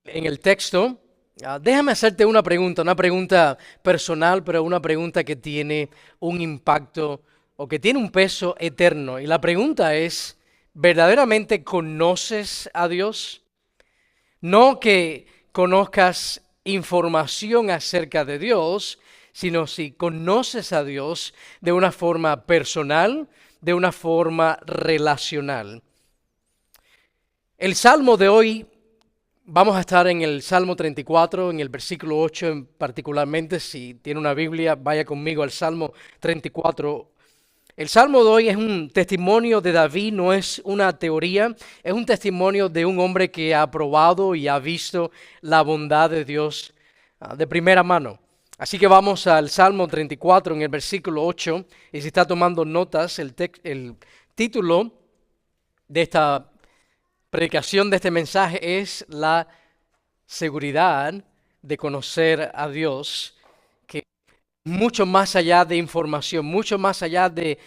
En el texto, déjame hacerte una pregunta personal, pero una pregunta que tiene un impacto o que tiene un peso eterno. Y la pregunta es, ¿verdaderamente conoces a Dios? No que conozcas información acerca de Dios, sino si conoces a Dios de una forma personal, de una forma relacional. El salmo de hoy, vamos a estar en el Salmo 34, en el versículo 8 particularmente. Si tiene una Biblia, vaya conmigo al Salmo 34. El Salmo de hoy es un testimonio de David, no es una teoría, es un testimonio de un hombre que ha probado y ha visto la bondad de Dios de primera mano. Así que vamos al Salmo 34 en el versículo 8, y si está tomando notas, el título de esta predicación, de este mensaje, es la seguridad de conocer a Dios, que mucho más allá de información, mucho más allá de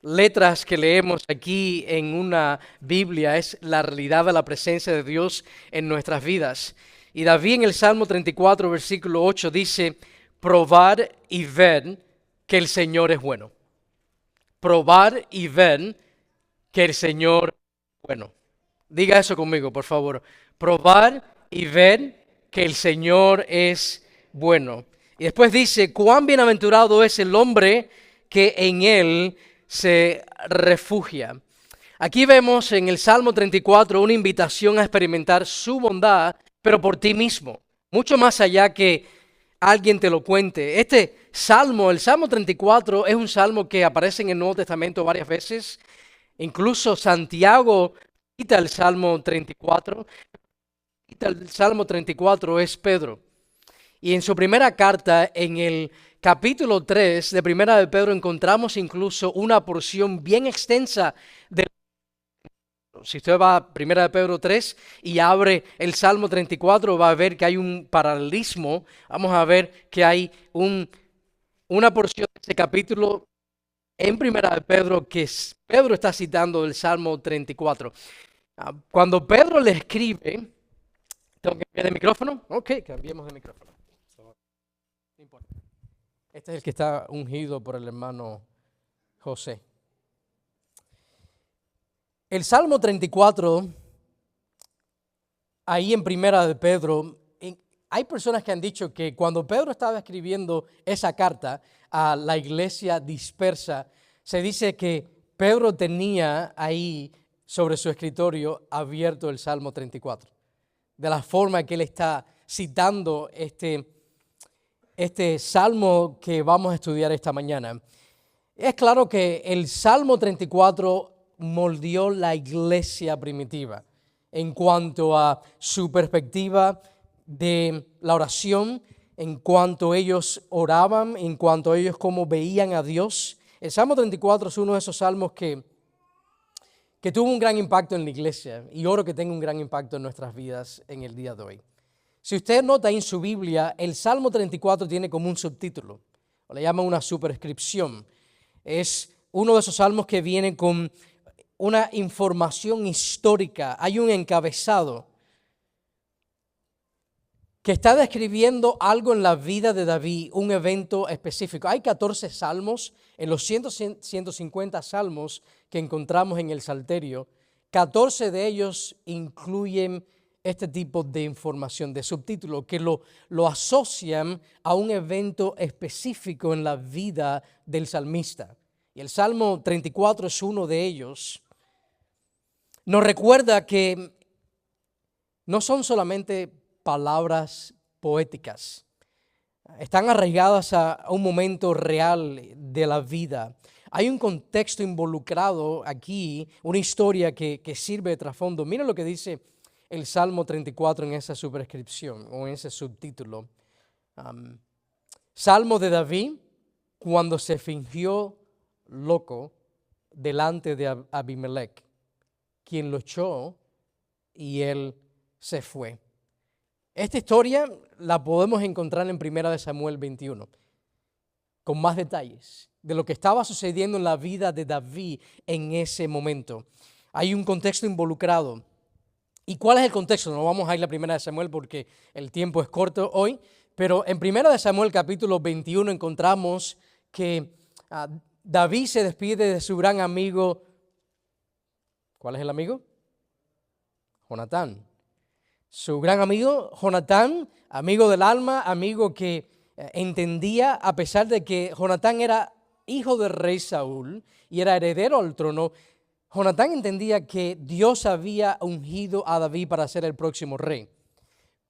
letras que leemos aquí en una Biblia, es la realidad de la presencia de Dios en nuestras vidas. Y David en el Salmo 34, versículo 8 dice, probar y ver que el Señor es bueno. Probar y ver que el Señor es bueno. Diga eso conmigo, por favor. Probar y ver que el Señor es bueno. Y después dice, cuán bienaventurado es el hombre que en él se refugia. Aquí vemos en el Salmo 34 una invitación a experimentar su bondad, pero por ti mismo, mucho más allá que alguien te lo cuente. Este salmo, el Salmo 34, es un salmo que aparece en el Nuevo Testamento varias veces. Incluso Santiago cita el Salmo 34. Cita el Salmo 34 es Pedro. Y en su primera carta, en el capítulo 3 de Primera de Pedro, encontramos incluso una porción bien extensa de... Si usted va a Primera de Pedro 3 y abre el Salmo 34, va a ver que hay un paralelismo. Vamos a ver que hay una porción de ese capítulo en Primera de Pedro que Pedro está citando del Salmo 34. Cuando Pedro le escribe, ¿tengo que cambiar de micrófono? Ok, cambiemos de micrófono. No importa. Este es el que está ungido por el hermano José. El Salmo 34, ahí en Primera de Pedro, hay personas que han dicho que cuando Pedro estaba escribiendo esa carta a la iglesia dispersa, se dice que Pedro tenía ahí sobre su escritorio abierto el Salmo 34. De la forma que él está citando este salmo que vamos a estudiar esta mañana. Es claro que el Salmo 34 moldeó la iglesia primitiva en cuanto a su perspectiva de la oración, en cuanto ellos oraban, en cuanto ellos cómo veían a Dios. El Salmo 34 es uno de esos salmos que tuvo un gran impacto en la iglesia, y oro que tenga un gran impacto en nuestras vidas en el día de hoy. Si usted nota en su Biblia, el Salmo 34 tiene como un subtítulo, o le llaman una superscripción. Es uno de esos salmos que viene con una información histórica, hay un encabezado que está describiendo algo en la vida de David, un evento específico. Hay 14 salmos, en los 150 salmos que encontramos en el Salterio, 14 de ellos incluyen este tipo de información, de subtítulo, que lo asocian a un evento específico en la vida del salmista. Y el Salmo 34 es uno de ellos. Nos recuerda que no son solamente palabras poéticas, están arraigadas a un momento real de la vida. Hay un contexto involucrado aquí, una historia que sirve de trasfondo. Mira lo que dice el Salmo 34 en esa superscripción o en ese subtítulo. Salmo de David cuando se fingió loco delante de Abimelech, quien lo echó y él se fue. Esta historia la podemos encontrar en 1 Samuel 21, con más detalles de lo que estaba sucediendo en la vida de David en ese momento. Hay un contexto involucrado. ¿Y cuál es el contexto? No vamos a ir a Primera de Samuel porque el tiempo es corto hoy, pero en Primera de Samuel capítulo 21 encontramos que David se despide de su gran amigo. ¿Cuál es el amigo? Jonatán. Su gran amigo Jonatán, amigo del alma, amigo que entendía, a pesar de que Jonatán era hijo del rey Saúl y era heredero al trono, Jonatán entendía que Dios había ungido a David para ser el próximo rey.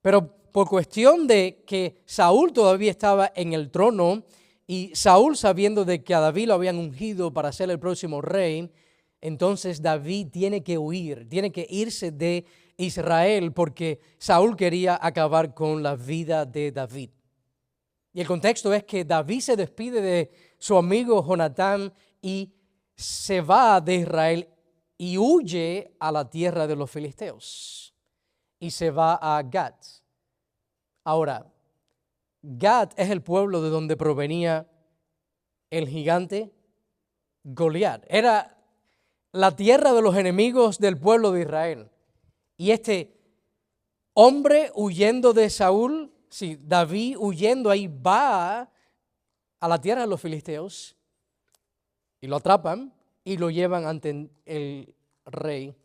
Pero por cuestión de que Saúl todavía estaba en el trono y Saúl sabiendo de que a David lo habían ungido para ser el próximo rey, entonces David tiene que huir, tiene que irse de Israel porque Saúl quería acabar con la vida de David. Y el contexto es que David se despide de su amigo Jonatán y se va de Israel y huye a la tierra de los filisteos y se va a Gat. Ahora, Gat es el pueblo de donde provenía el gigante Goliat. Era la tierra de los enemigos del pueblo de Israel. Y este hombre huyendo de Saúl, sí, David huyendo ahí, va a la tierra de los filisteos y lo atrapan y lo llevan ante el rey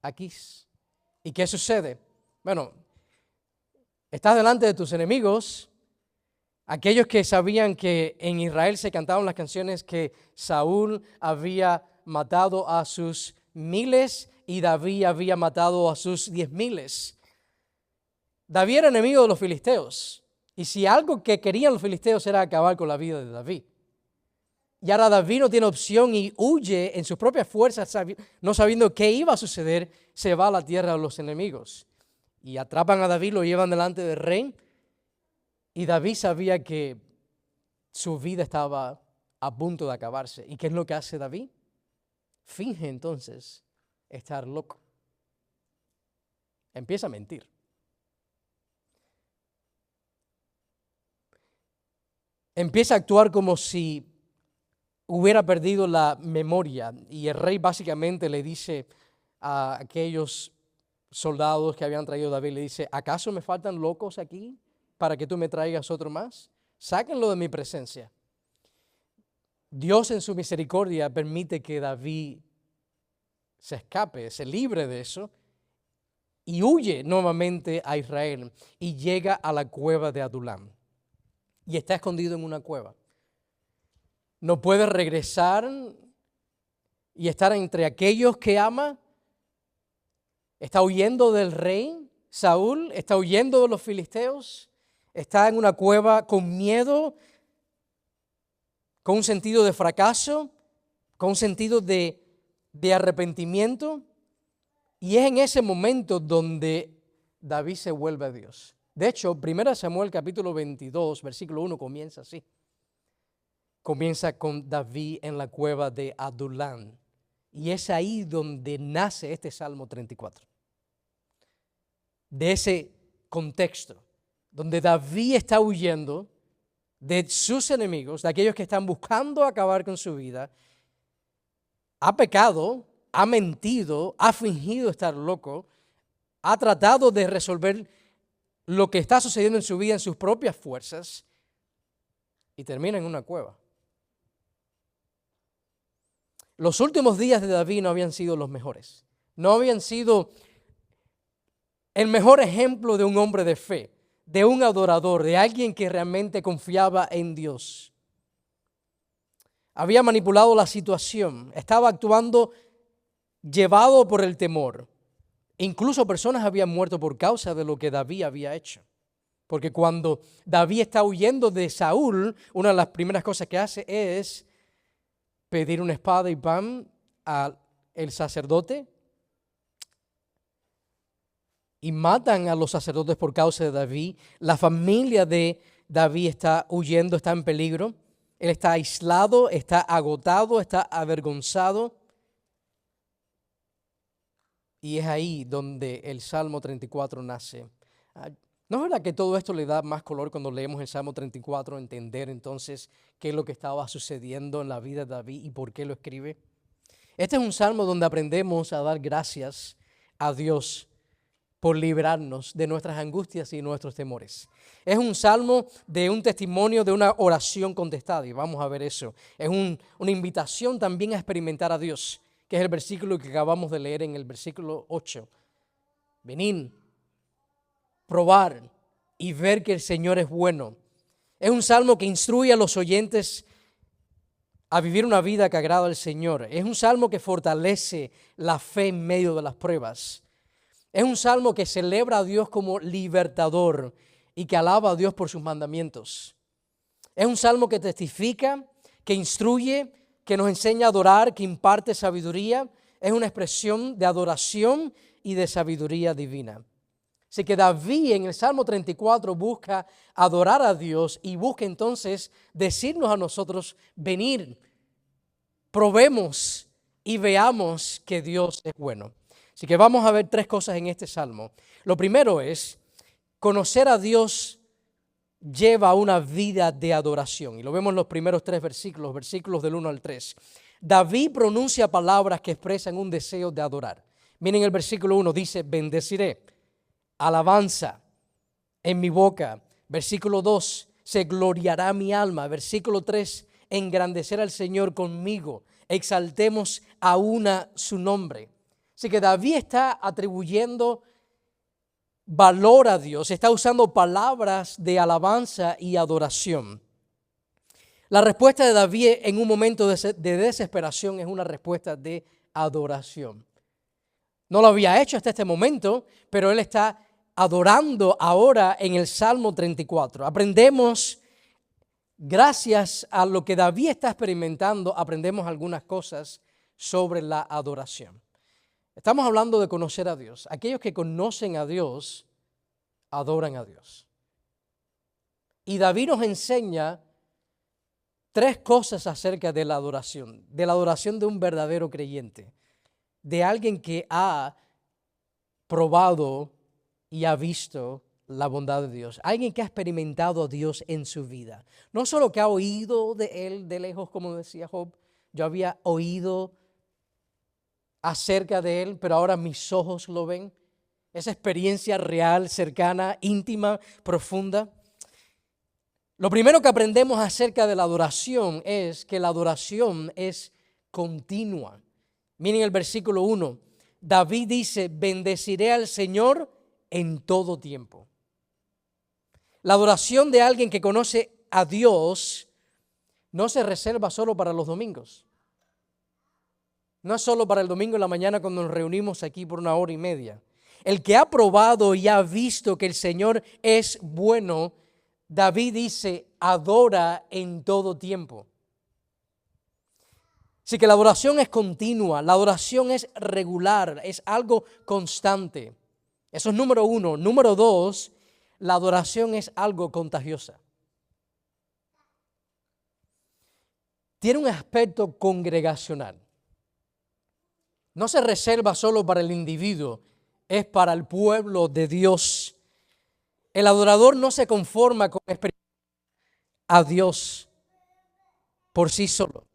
Aquís. ¿Y qué sucede? Bueno, estás delante de tus enemigos, aquellos que sabían que en Israel se cantaban las canciones que Saúl había matado a sus miles y David había matado a sus 10,000. David era enemigo de los filisteos. Y si algo que querían los filisteos era acabar con la vida de David. Y ahora David no tiene opción y huye en sus propias fuerzas, no sabiendo qué iba a suceder, se va a la tierra de los enemigos. Y atrapan a David, lo llevan delante del rey. Y David sabía que su vida estaba a punto de acabarse. ¿Y qué es lo que hace David? Finge entonces estar loco. Empieza a mentir. Empieza a actuar como si hubiera perdido la memoria y el rey básicamente le dice a aquellos soldados que habían traído a David, le dice, ¿acaso me faltan locos aquí para que tú me traigas otro más? Sáquenlo de mi presencia. Dios en su misericordia permite que David se escape, se libre de eso y huye nuevamente a Israel y llega a la cueva de Adulam y está escondido en una cueva. No puede regresar y estar entre aquellos que ama. Está huyendo del rey Saúl, está huyendo de los filisteos, está en una cueva con miedo, con un sentido de fracaso, con un sentido de arrepentimiento. Y es en ese momento donde David se vuelve a Dios. De hecho, 1 Samuel capítulo 22, versículo 1 comienza así. Comienza con David en la cueva de Adulam. Y es ahí donde nace este Salmo 34. De ese contexto, donde David está huyendo de sus enemigos, de aquellos que están buscando acabar con su vida, ha pecado, ha mentido, ha fingido estar loco, ha tratado de resolver lo que está sucediendo en su vida en sus propias fuerzas y termina en una cueva. Los últimos días de David no habían sido los mejores. No habían sido el mejor ejemplo de un hombre de fe, de un adorador, de alguien que realmente confiaba en Dios. Había manipulado la situación, estaba actuando llevado por el temor. Incluso personas habían muerto por causa de lo que David había hecho. Porque cuando David está huyendo de Saúl, una de las primeras cosas que hace es pedir una espada y pan al sacerdote y matan a los sacerdotes por causa de David. La familia de David está huyendo, está en peligro. Él está aislado, está agotado, está avergonzado. Y es ahí donde el Salmo 34 nace. ¿No es verdad que todo esto le da más color cuando leemos el Salmo 34, entender entonces qué es lo que estaba sucediendo en la vida de David y por qué lo escribe? Este es un salmo donde aprendemos a dar gracias a Dios por librarnos de nuestras angustias y nuestros temores. Es un salmo de un testimonio de una oración contestada, y vamos a ver eso. Es una invitación también a experimentar a Dios, que es el versículo que acabamos de leer en el versículo 8. Venid, probar y ver que el Señor es bueno. Es un salmo que instruye a los oyentes a vivir una vida que agrada al Señor. Es un salmo que fortalece la fe en medio de las pruebas. Es un salmo que celebra a Dios como libertador y que alaba a Dios por sus mandamientos. Es un salmo que testifica, que instruye, que nos enseña a adorar, que imparte sabiduría. Es una expresión de adoración y de sabiduría divina. Así que David en el Salmo 34 busca adorar a Dios y busca entonces decirnos a nosotros, venir, probemos y veamos que Dios es bueno. Así que vamos a ver tres cosas en este Salmo. Lo primero es, conocer a Dios lleva a una vida de adoración. Y lo vemos en los primeros tres versículos del 1 al 3. David pronuncia palabras que expresan un deseo de adorar. Miren el versículo 1, dice, bendeciré, alabanza en mi boca. Versículo 2, se gloriará mi alma. Versículo 3, engrandecer al Señor conmigo. Exaltemos aún su nombre. Así que David está atribuyendo valor a Dios, está usando palabras de alabanza y adoración. La respuesta de David en un momento de desesperación es una respuesta de adoración. No lo había hecho hasta este momento, pero él está adorando ahora en el Salmo 34. Aprendemos, gracias a lo que David está experimentando, aprendemos algunas cosas sobre la adoración. Estamos hablando de conocer a Dios. Aquellos que conocen a Dios, adoran a Dios. Y David nos enseña tres cosas acerca de la adoración de un verdadero creyente, de alguien que ha probado y ha visto la bondad de Dios, alguien que ha experimentado a Dios en su vida. No solo que ha oído de Él de lejos, como decía Job, yo había oído acerca de Él, pero ahora mis ojos lo ven. Esa experiencia real, cercana, íntima, profunda. Lo primero que aprendemos acerca de la adoración es que la adoración es continua. Miren el versículo 1. David dice, bendeciré al Señor en todo tiempo. La adoración de alguien que conoce a Dios no se reserva solo para los domingos. No es solo para el domingo en la mañana cuando nos reunimos aquí por 1 hora y media. El que ha probado y ha visto que el Señor es bueno, David dice, adora en todo tiempo. Así que la adoración es continua, la adoración es regular, es algo constante. Eso es número 1. Número 2, la adoración es algo contagiosa. Tiene un aspecto congregacional. No se reserva solo para el individuo, es para el pueblo de Dios. El adorador no se conforma con experimentar a Dios por sí solo.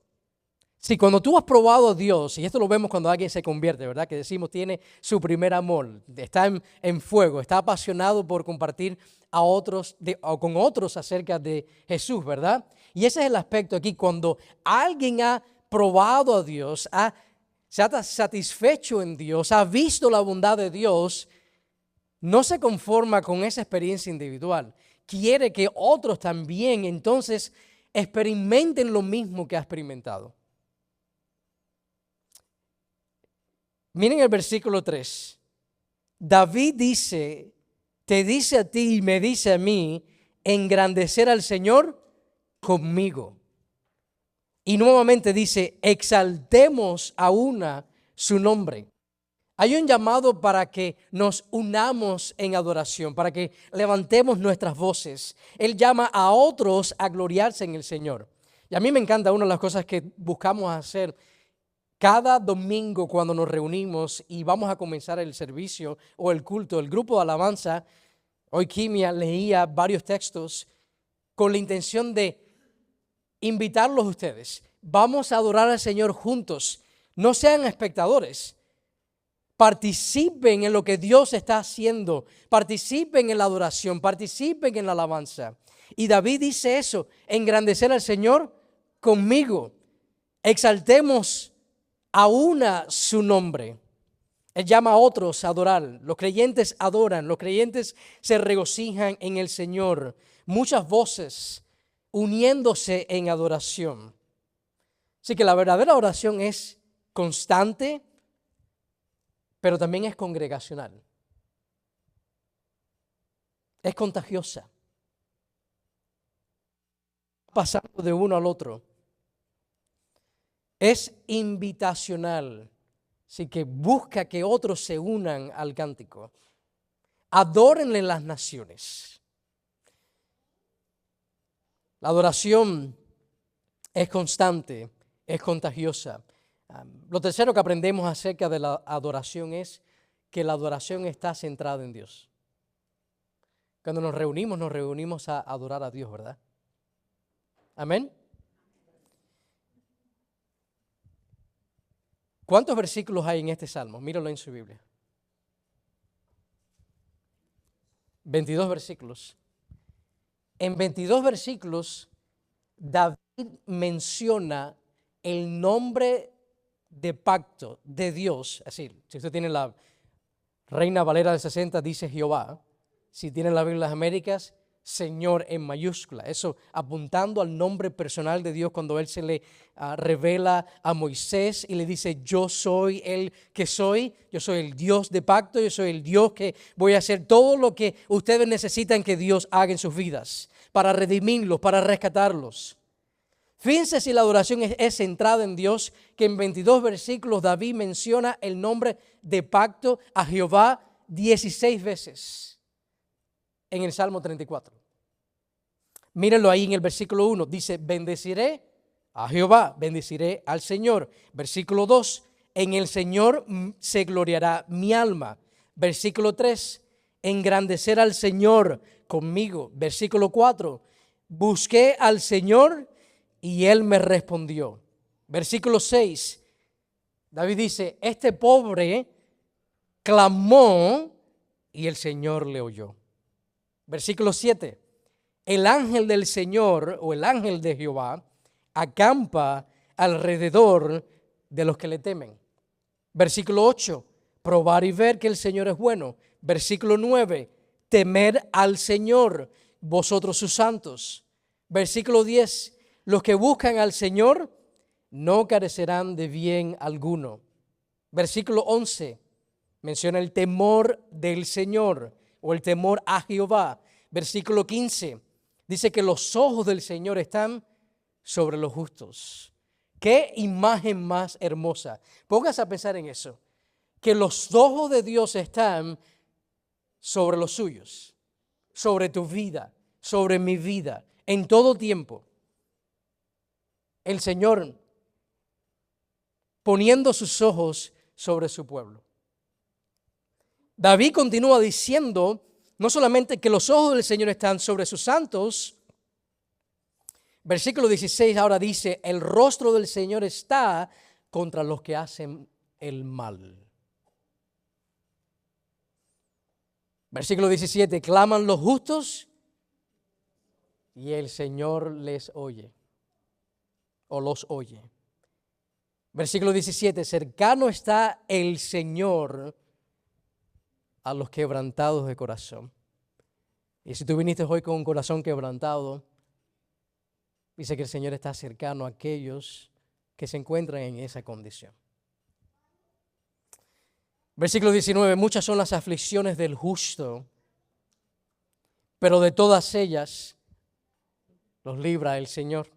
Si cuando tú has probado a Dios, y esto lo vemos cuando alguien se convierte, ¿verdad? Que decimos tiene su primer amor, está en fuego, está apasionado por compartir con otros acerca de Jesús, ¿verdad? Y ese es el aspecto aquí, cuando alguien ha probado a Dios, se ha satisfecho en Dios, ha visto la bondad de Dios, no se conforma con esa experiencia individual. Quiere que otros también entonces experimenten lo mismo que ha experimentado. Miren el versículo 3. David dice, te dice a ti y me dice a mí, engrandecer al Señor conmigo. Y nuevamente dice, exaltemos aún su nombre. Hay un llamado para que nos unamos en adoración, para que levantemos nuestras voces. Él llama a otros a gloriarse en el Señor. Y a mí me encanta una de las cosas que buscamos hacer cada domingo cuando nos reunimos y vamos a comenzar el servicio o el culto, el grupo de alabanza. Hoy Kimia leía varios textos con la intención de invitarlos a ustedes. Vamos a adorar al Señor juntos. No sean espectadores, Participen en lo que Dios está haciendo. Participen en la adoración. Participen en la alabanza. Y David dice eso, engrandecer al Señor conmigo. Exaltemos a una su nombre. Él llama a otros a adorar. Los creyentes adoran. Los creyentes se regocijan en el Señor. Muchas voces uniéndose en adoración. Así que la verdadera oración es constante, pero también es congregacional. Es contagiosa. Pasando de uno al otro. Es invitacional. Así que busca que otros se unan al cántico. Adórenle las naciones. La adoración es constante, es contagiosa. Lo tercero que aprendemos acerca de la adoración es que la adoración está centrada en Dios. Cuando nos reunimos a adorar a Dios, ¿verdad? Amén. ¿Cuántos versículos hay en este salmo? Míralo en su Biblia. 22 versículos. En 22 versículos, David menciona el nombre de pacto de Dios. Así, si usted tiene la Reina Valera de 60, dice Jehová. Si tiene la Biblia de las Américas, Señor en mayúscula. Eso apuntando al nombre personal de Dios cuando Él se le revela a Moisés y le dice, yo soy el que soy, yo soy el Dios de pacto, yo soy el Dios que voy a hacer todo lo que ustedes necesitan que Dios haga en sus vidas para redimirlos, para rescatarlos. Fíjense si la adoración es centrada en Dios, que en 22 versículos David menciona el nombre de pacto a Jehová 16 veces en el Salmo 34. Mírenlo ahí en el versículo 1, dice, bendeciré a Jehová, bendeciré al Señor. Versículo 2, en el Señor se gloriará mi alma. Versículo 3, engrandecer al Señor conmigo. Versículo 4, busqué al Señor y Él me respondió. Versículo 6, David dice, este pobre clamó y el Señor le oyó. Versículo 7, el ángel del Señor o el ángel de Jehová acampa alrededor de los que le temen. Versículo 8, probar y ver que el Señor es bueno. Versículo 9, temer al Señor, vosotros sus santos. Versículo 10, los que buscan al Señor no carecerán de bien alguno. Versículo 11, menciona el temor del Señor o el temor a Jehová. Versículo 15, dice que los ojos del Señor están sobre los justos. Qué imagen más hermosa. Póngase a pensar en eso. Que los ojos de Dios están sobre los suyos, sobre tu vida, sobre mi vida, en todo tiempo. El Señor poniendo sus ojos sobre su pueblo. David continúa diciendo no solamente que los ojos del Señor están sobre sus santos, versículo 16 ahora dice, el rostro del Señor está contra los que hacen el mal. Versículo 17, claman los justos y el Señor les oye o los oye. Versículo 17, cercano está el Señor a los quebrantados de corazón. Y si tú viniste hoy con un corazón quebrantado, dice que el Señor está cercano a aquellos que se encuentran en esa condición. Versículo 19, muchas son las aflicciones del justo, pero de todas ellas los libra el Señor.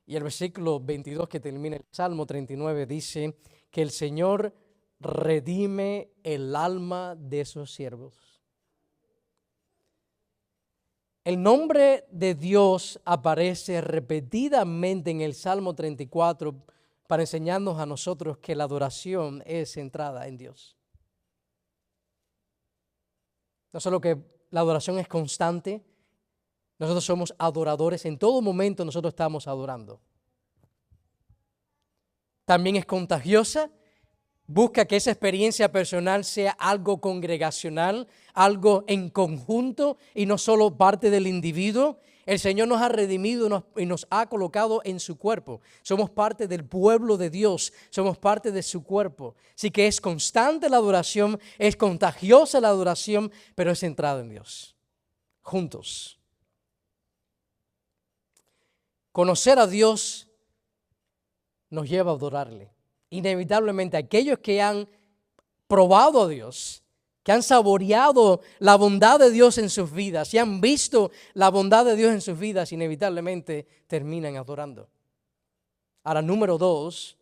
Y el versículo 22 que termina el Salmo 39 dice que el Señor redime el alma de sus siervos. El nombre de Dios aparece repetidamente en el Salmo 34 para enseñarnos a nosotros que la adoración es centrada en Dios. No solo que la adoración es constante, nosotros somos adoradores, en todo momento nosotros estamos adorando. También es contagiosa Busca que esa experiencia personal sea algo congregacional, algo en conjunto y no solo parte del individuo. El Señor nos ha redimido y nos ha colocado en su cuerpo. Somos parte del pueblo de Dios, somos parte de su cuerpo. Así que es constante la adoración, es contagiosa la adoración, pero es centrada en Dios. Juntos. Conocer a Dios nos lleva a adorarle. Inevitablemente aquellos que han probado a Dios, que han saboreado la bondad de Dios en sus vidas y han visto la bondad de Dios en sus vidas, inevitablemente terminan adorando. Ahora, número 2,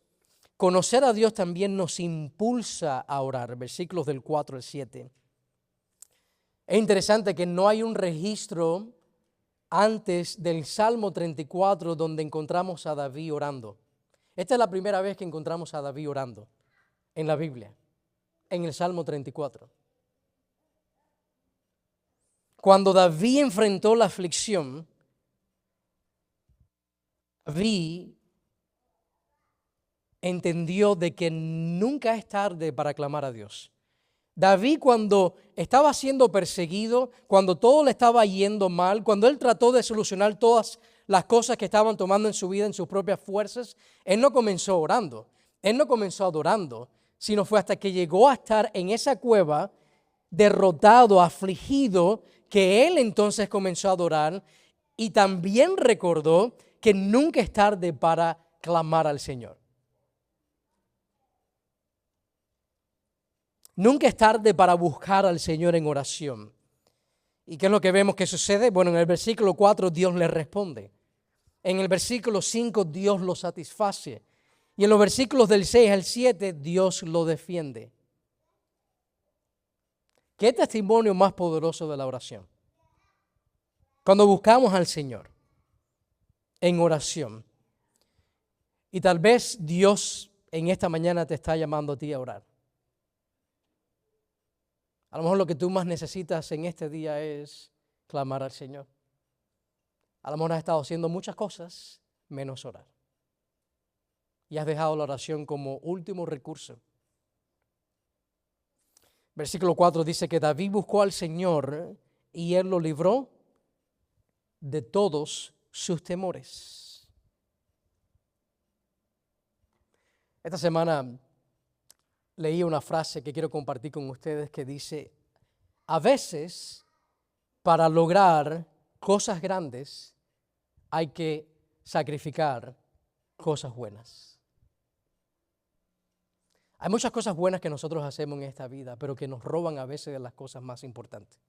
conocer a Dios también nos impulsa a orar, versículos del 4 al 7. Es interesante que no hay un registro antes del Salmo 34 donde encontramos a David orando. Esta es la primera vez que encontramos a David orando en la Biblia, en el Salmo 34. Cuando David enfrentó la aflicción, David entendió de que nunca es tarde para clamar a Dios. David, cuando estaba siendo perseguido, cuando todo le estaba yendo mal, cuando él trató de solucionar todas las cosas que estaban tomando en su vida en sus propias fuerzas, él no comenzó orando, él no comenzó adorando, sino fue hasta que llegó a estar en esa cueva, derrotado, afligido, que él entonces comenzó a adorar y también recordó que nunca es tarde para clamar al Señor. Nunca es tarde para buscar al Señor en oración. ¿Y qué es lo que vemos que sucede? Bueno, en el versículo 4 Dios le responde. En el versículo 5 Dios lo satisface. Y en los versículos del 6 al 7 Dios lo defiende. ¿Qué testimonio más poderoso de la oración? Cuando buscamos al Señor en oración. Y tal vez Dios en esta mañana te está llamando a ti a orar. A lo mejor lo que tú más necesitas en este día es clamar al Señor. A lo mejor has estado haciendo muchas cosas menos orar. Y has dejado la oración como último recurso. Versículo 4 dice que David buscó al Señor y Él lo libró de todos sus temores. Esta semana leí una frase que quiero compartir con ustedes que dice: a veces para lograr cosas grandes hay que sacrificar cosas buenas. Hay muchas cosas buenas que nosotros hacemos en esta vida, pero que nos roban a veces de las cosas más importantes.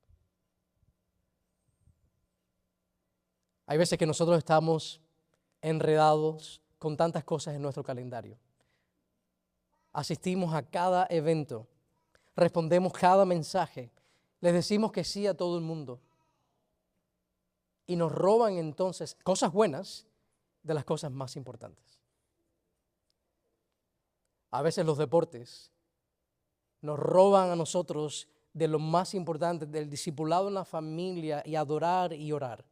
Hay veces que nosotros estamos enredados con tantas cosas en nuestro calendario. Asistimos a cada evento, respondemos cada mensaje, les decimos que sí a todo el mundo. Y nos roban entonces cosas buenas de las cosas más importantes. A veces los deportes nos roban a nosotros de lo más importante, del discipulado en la familia y adorar y orar.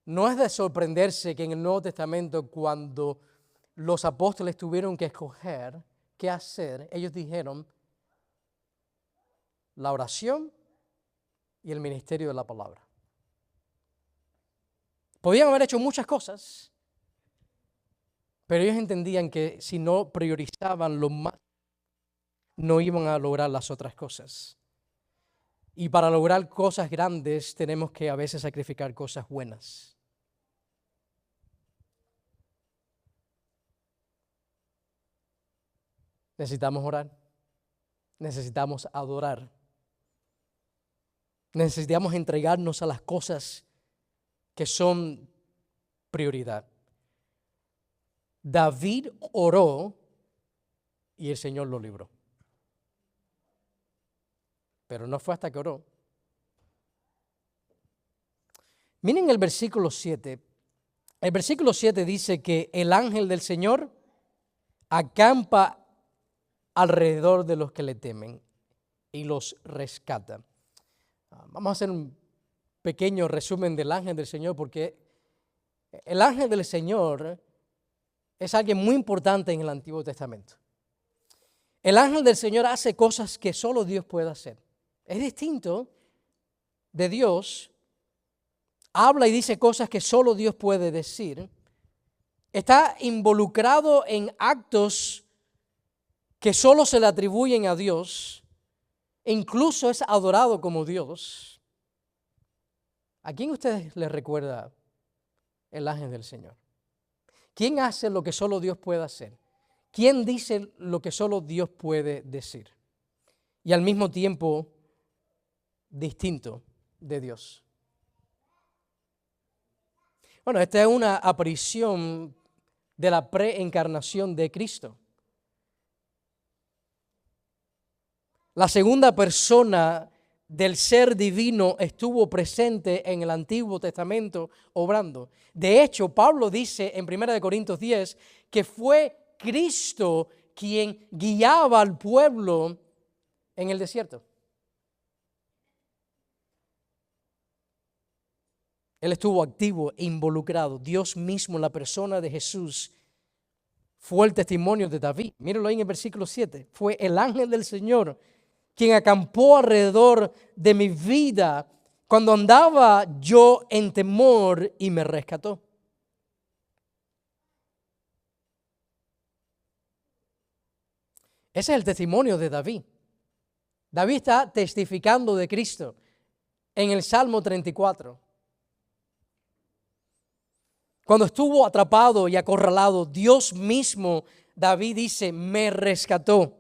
No es de sorprenderse que en el Nuevo Testamento, cuando los apóstoles tuvieron que escoger qué hacer, ellos dijeron la oración y el ministerio de la palabra. Podían haber hecho muchas cosas, pero ellos entendían que si no priorizaban lo más, no iban a lograr las otras cosas. Y para lograr cosas grandes tenemos que a veces sacrificar cosas buenas. Necesitamos orar, necesitamos adorar, necesitamos entregarnos a las cosas que son prioridad. David oró y el Señor lo libró. Pero no fue hasta que oró. Miren el versículo 7. El versículo 7 dice que el ángel del Señor acampa alrededor de los que le temen y los rescata. Vamos a hacer un pequeño resumen del ángel del Señor, porque el ángel del Señor es alguien muy importante en el Antiguo Testamento. El ángel del Señor hace cosas que solo Dios puede hacer. Es distinto de Dios, habla y dice cosas que solo Dios puede decir. Está involucrado en actos que solo se le atribuyen a Dios. E incluso es adorado como Dios. ¿A quién ustedes les recuerda el ángel del Señor? ¿Quién hace lo que solo Dios puede hacer? ¿Quién dice lo que solo Dios puede decir? Y al mismo tiempo distinto de Dios. Bueno, esta es una aparición de la preencarnación de Cristo. La segunda persona del ser divino estuvo presente en el Antiguo Testamento obrando. De hecho, Pablo dice en 1 Corintios 10 que fue Cristo quien guiaba al pueblo en el desierto. Él estuvo activo e involucrado. Dios mismo en la persona de Jesús fue el testimonio de David. Mírenlo ahí en el versículo 7. Fue el ángel del Señor quien acampó alrededor de mi vida cuando andaba yo en temor y me rescató. Ese es el testimonio de David. David está testificando de Cristo en el Salmo 34. Cuando estuvo atrapado y acorralado, Dios mismo, David dice, me rescató.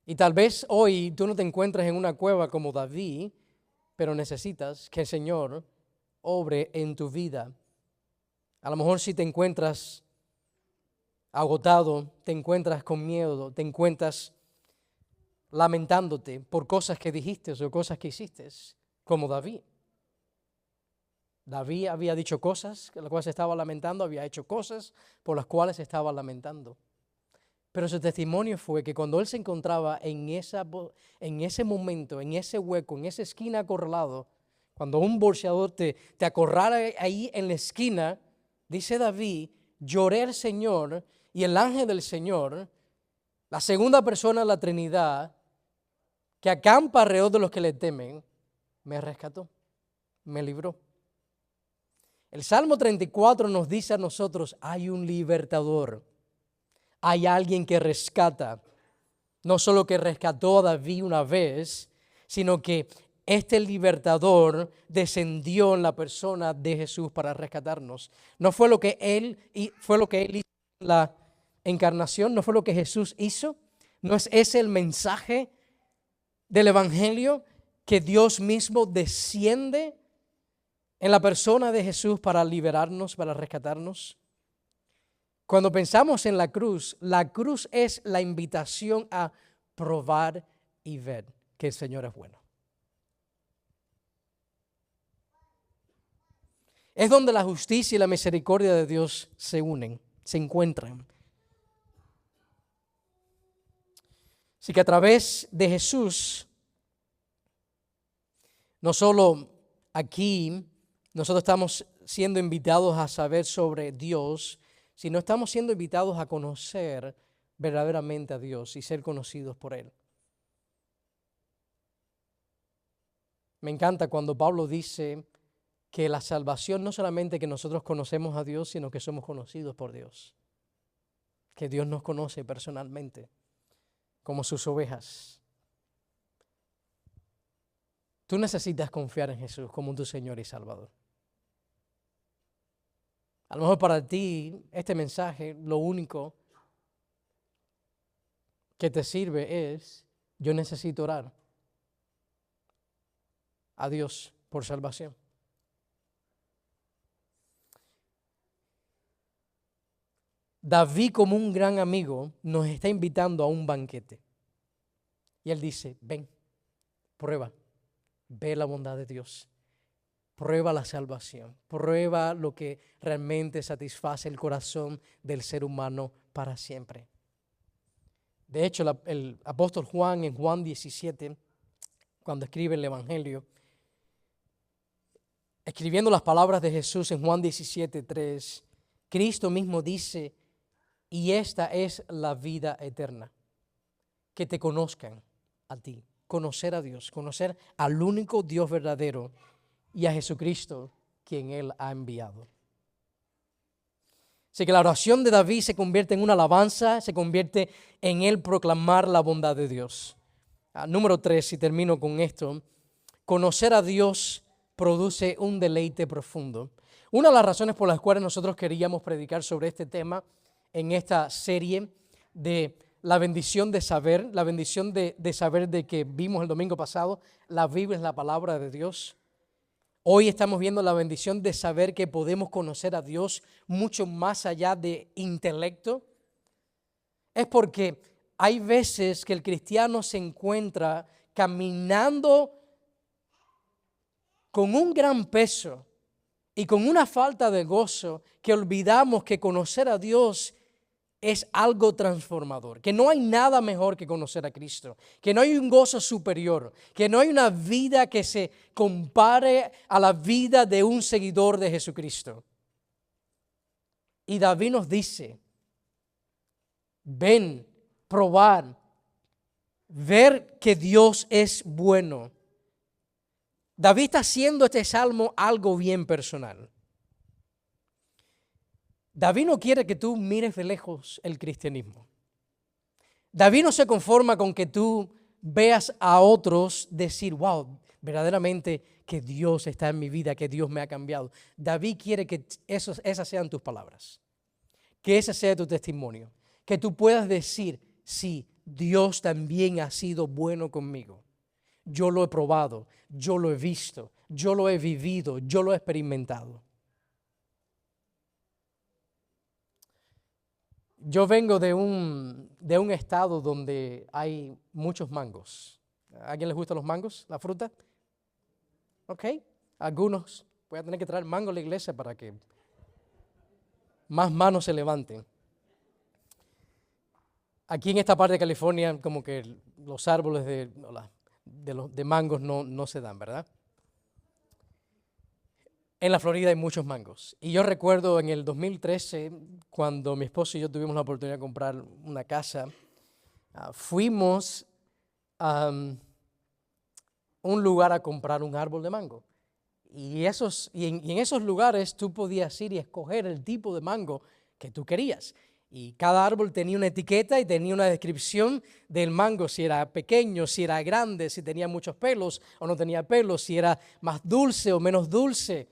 Y tal vez hoy tú no te encuentres en una cueva como David, pero necesitas que el Señor obre en tu vida. A lo mejor si te encuentras agotado, te encuentras con miedo, te encuentras lamentándote por cosas que dijiste o cosas que hiciste, como David. David había dicho cosas por las cuales se estaba lamentando, había hecho cosas por las cuales se estaba lamentando. Pero su testimonio fue que cuando él se encontraba en ese momento, en ese hueco, en esa esquina acorralado, cuando un bolseador te acorrala ahí en la esquina, dice David, lloré al Señor y el ángel del Señor, la segunda persona de la Trinidad, que acampa alrededor de los que le temen, me rescató, me libró. El Salmo 34 nos dice a nosotros, hay un libertador, hay alguien que rescata, no solo que rescató a David una vez, sino que este libertador descendió en la persona de Jesús para rescatarnos. No fue lo que él hizo en la encarnación, no fue lo que Jesús hizo, no es ese el mensaje del Evangelio, que Dios mismo desciende en la persona de Jesús para liberarnos, para rescatarnos. Cuando pensamos en la cruz es la invitación a probar y ver que el Señor es bueno. Es donde la justicia y la misericordia de Dios se unen, se encuentran. Así que a través de Jesús, no solo aquí nosotros estamos siendo invitados a saber sobre Dios, sino estamos siendo invitados a conocer verdaderamente a Dios y ser conocidos por Él. Me encanta cuando Pablo dice que la salvación no solamente que nosotros conocemos a Dios, sino que somos conocidos por Dios. Que Dios nos conoce personalmente, como sus ovejas. Tú necesitas confiar en Jesús como tu Señor y Salvador. A lo mejor para ti este mensaje, lo único que te sirve es, yo necesito orar a Dios por salvación. David, como un gran amigo, nos está invitando a un banquete. Y él dice, ven, prueba, ve la bondad de Dios. Prueba la salvación, prueba lo que realmente satisface el corazón del ser humano para siempre. De hecho, el apóstol Juan en Juan 17, cuando escribe el Evangelio, escribiendo las palabras de Jesús en Juan 17:3, Cristo mismo dice, y esta es la vida eterna, que te conozcan a ti, conocer a Dios, conocer al único Dios verdadero y a Jesucristo, quien Él ha enviado. Así que la oración de David se convierte en una alabanza, se convierte en él proclamar la bondad de Dios. Número 3, y termino con esto, conocer a Dios produce un deleite profundo. Una de las razones por las cuales nosotros queríamos predicar sobre este tema en esta serie de la bendición de saber, la bendición de saber de que vimos el domingo pasado, la Biblia es la palabra de Dios. Hoy estamos viendo la bendición de saber que podemos conocer a Dios mucho más allá de intelecto. Es porque hay veces que el cristiano se encuentra caminando con un gran peso y con una falta de gozo, que olvidamos que conocer a Dios es algo transformador, que no hay nada mejor que conocer a Cristo, que no hay un gozo superior, que no hay una vida que se compare a la vida de un seguidor de Jesucristo. Y David nos dice, ven, probar, ver que Dios es bueno. David está haciendo este salmo algo bien personal. David no quiere que tú mires de lejos el cristianismo. David no se conforma con que tú veas a otros decir, wow, verdaderamente que Dios está en mi vida, que Dios me ha cambiado. David quiere que esas sean tus palabras, que ese sea tu testimonio, que tú puedas decir, sí, Dios también ha sido bueno conmigo. Yo lo he probado, yo lo he visto, yo lo he vivido, yo lo he experimentado. Yo vengo de un estado donde hay muchos mangos. ¿A alguien les gustan los mangos, la fruta? Ok, algunos. Voy a tener que traer mango a la iglesia para que más manos se levanten. Aquí en esta parte de California, como que los árboles de mangos no se dan, ¿verdad? En la Florida hay muchos mangos. Y yo recuerdo en el 2013, cuando mi esposo y yo tuvimos la oportunidad de comprar una casa, fuimos a un lugar a comprar un árbol de mango. Y en esos lugares tú podías ir y escoger el tipo de mango que tú querías. Y cada árbol tenía una etiqueta y tenía una descripción del mango, si era pequeño, si era grande, si tenía muchos pelos o no tenía pelos, si era más dulce o menos dulce.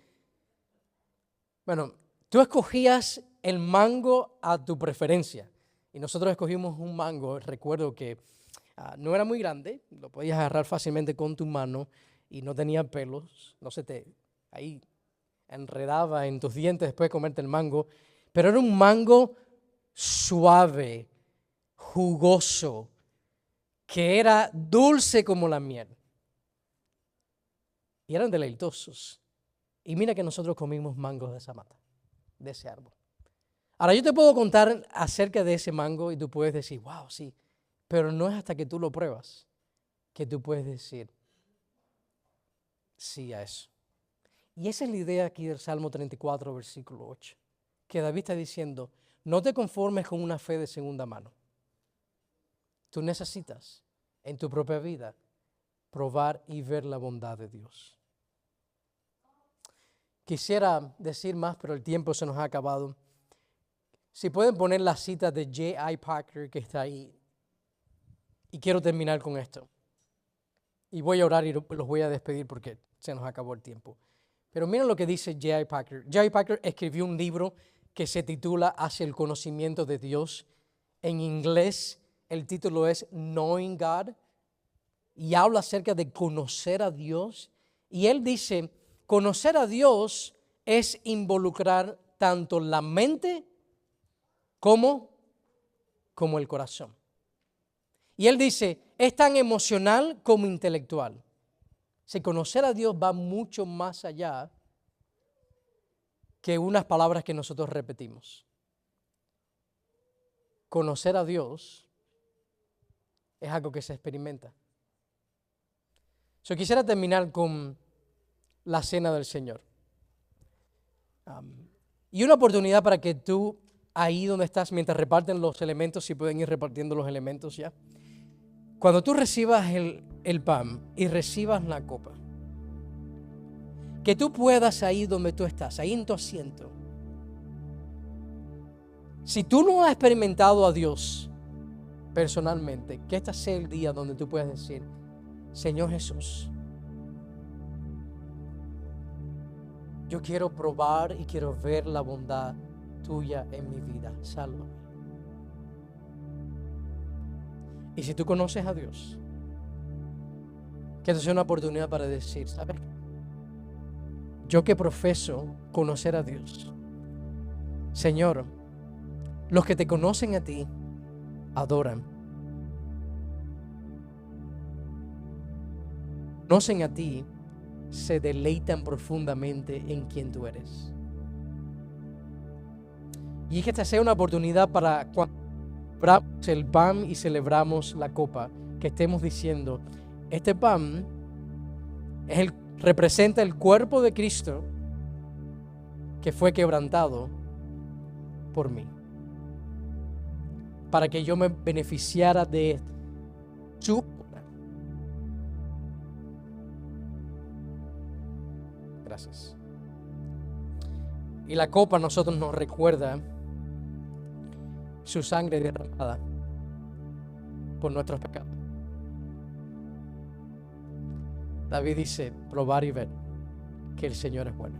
Bueno, tú escogías el mango a tu preferencia. Y nosotros escogimos un mango, recuerdo que no era muy grande, lo podías agarrar fácilmente con tu mano y no tenía pelos, no se te ahí enredaba en tus dientes después de comerte el mango, pero era un mango suave, jugoso, que era dulce como la miel. Y eran deleitosos. Y mira que nosotros comimos mangos de esa mata, de ese árbol. Ahora yo te puedo contar acerca de ese mango y tú puedes decir, wow, sí, pero no es hasta que tú lo pruebas que tú puedes decir sí a eso. Y esa es la idea aquí del Salmo 34, versículo 8, que David está diciendo, no te conformes con una fe de segunda mano. Tú necesitas en tu propia vida probar y ver la bondad de Dios. Quisiera decir más, pero el tiempo se nos ha acabado. Si pueden poner la cita de J.I. Packer que está ahí. Y quiero terminar con esto. Y voy a orar y los voy a despedir porque se nos acabó el tiempo. Pero miren lo que dice J.I. Packer. J.I. Packer escribió un libro que se titula Hacia el conocimiento de Dios. En inglés el título es Knowing God. Y habla acerca de conocer a Dios. Y él dice, conocer a Dios es involucrar tanto la mente como el corazón. Y él dice, es tan emocional como intelectual. Si conocer a Dios va mucho más allá que unas palabras que nosotros repetimos. Conocer a Dios es algo que se experimenta. Yo quisiera terminar con la cena del Señor. Y una oportunidad para que tú, ahí donde estás, mientras reparten los elementos, si pueden ir repartiendo los elementos ya. Cuando tú recibas el pan y recibas la copa, que tú puedas ahí donde tú estás, ahí en tu asiento. Si tú no has experimentado a Dios personalmente, que este sea el día donde tú puedas decir, Señor Jesús, yo quiero probar y quiero ver la bondad tuya en mi vida. Sálvame. Y si tú conoces a Dios, que esta sea una oportunidad para decir, ¿sabes? Yo que profeso conocer a Dios, Señor, los que te conocen a ti, adoran. Conocen a ti, se deleitan profundamente en quien tú eres. Y es que esta sea una oportunidad para cuando celebramos el pan y celebramos la copa, que estemos diciendo, este pan representa el cuerpo de Cristo que fue quebrantado por mí, para que yo me beneficiara de su poder. Gracias. Y la copa a nosotros nos recuerda su sangre derramada por nuestros pecados. David dice, probar y ver que el Señor es bueno.